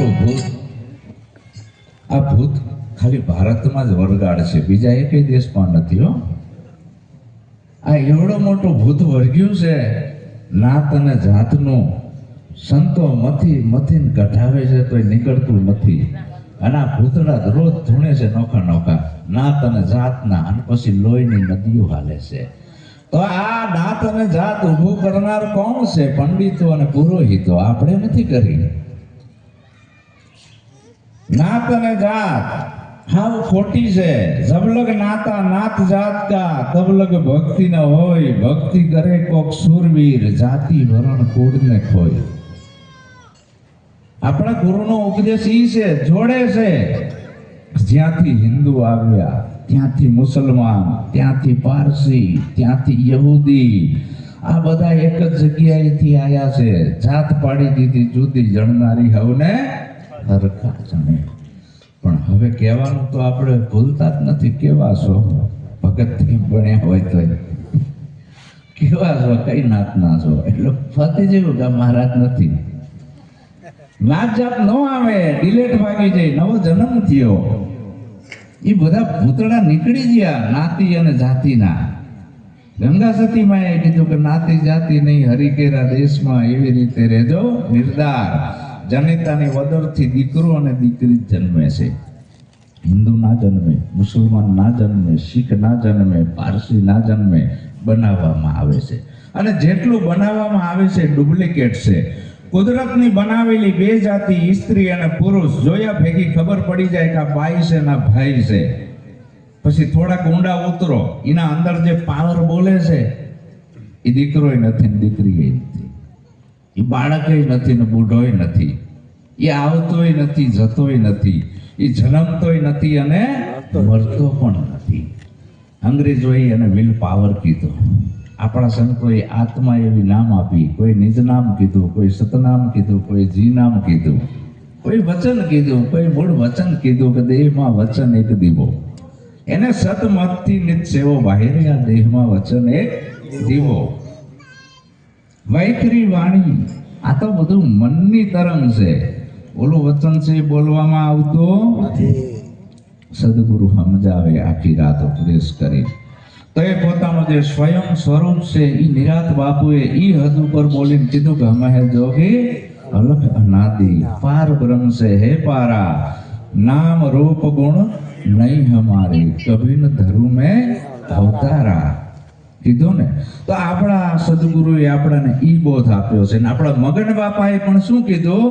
મોટું ભૂત. આ ભૂત ખાલી ભારતમાં જ વરગાડ છે, બીજા એકેય દેશમાં નથી હો. આ એવડો મોટો ભૂત વર્ગ્યું છે, નાત અને જાતનું સંતો મથી મથીને કઢાવે છે તોય નીકળતું નથી. અને આ ભૂતડા રોજ ધૂણે છે નોખા નોખા નાત અને જાતના, અને પછી લોહીની નદીઓ હાલે છે. તો આ નાત અને જાત ઊભું કરનાર કોણ છે? પંડિતો અને પુરોહિતો, આપણે નથી કરી. નાત અને જાત હાવ ખોટી છે. જબલગ નાતા નાત જાત કા, તબલગ ભક્તિ ન હોય. ભક્તિ કરે કોક સુરવીર, જાતિ વરણ કુળને ખોય. આપણા ગુરુનો ઉપદેશ ઈ છે, જોડે છે. જ્યાંથી હિન્દુ આવ્યા, ત્યાંથી મુસલમાન, ત્યાંથી પારસી, ત્યાંથી યહૂદી, આ બધા એક જ જગ્યાએથી આયા છે. જાત પાડી દીધી જુદી, જણનારી હવને હરખા જણે. પણ હવે કહેવાનું તો આપણે ભૂલતા જ નથી. કેવા છો? ભગતથી ભણ્યા હોય તો કેવા છો, કઈ નાતના છો? એટલે ફતી જેવું કે મહારાજ નથી. નાત જાત ન આવે, ડિલેટ ભાગી જાય, નવો જન્મ થયો. એ બધા ભૂતડા નીકળી ગયા નાતી અને જાતિના. ગંગા સતીમાં એ કીધું કે નાતી જાતિ નહીં, હરિકેરા દેશમાં એવી રીતે રહેજો નિર્ધાર. જનિતાની વદરથી દીકરો અને દીકરી જન્મે છે. હિન્દુ ના જન્મે, મુસલમાન ના જન્મે, શીખ ના જન્મે, પારસી ના જન્મે, બનાવવામાં આવે છે. અને જેટલું બનાવવામાં આવે છે ડુપ્લિકેટ છે. કુદરતની બનાવેલી બે જાતિ, સ્ત્રી અને પુરુષ, જોયા ભેગી ખબર પડી જાય કે આ બાઈ છે ને ભાઈ છે. પછી થોડાક ઊંડા ઉતરો, એના અંદર જે પાવર બોલે છે એ દીકરોય નથી ને દીકરીય નથી, એ બાળકય નથી ને બુઢોય નથી, એ આવતોય નથી જતોય નથી, એ જન્મતોય નથી અને મરતો પણ નથી. અંગ્રેજોએ એને વિલ પાવર કીધો. આપણા સંતોએ આત્મા એવી નામ આપી. કોઈ નિજ નામ કીધું, કોઈ સતનામ કીધું, કોઈ જી નામ કીધું, કોઈ વચન કીધું, કોઈ મૂળ વચન કીધું કે દેહમાં વચન એક દીવો. એને સતમતથી નિત સેવો બાહેરે, આ દેહમાં વચન એક દીવો. વૈખરી વાણી, આ તો બધું મનની તરંગ છે. ઓલું વચન છે એ બોલવામાં આવતું નથી. સદગુરુ સમજાવે આખી રાત ઉપદેશ કરી. તો એ પોતાનો જે સ્વયં સ્વરૂપ છે એ નિરાત બાપુએ ઈ હદ ઉપર બોલીને કીધું કે હમે હે જોગી અલખ અનાદિ, પાર બ્રહ્મ છે હે પારા, નામ રૂપ ગુણ નહીં હમારે, કભી ન ધરું મેં અવતારા. કીધું ને. તો આપણા સદગુરુએ આપણાને ઈ બોધ આપ્યો છે. ને આપણા મગન બાપાએ પણ શું કીધું?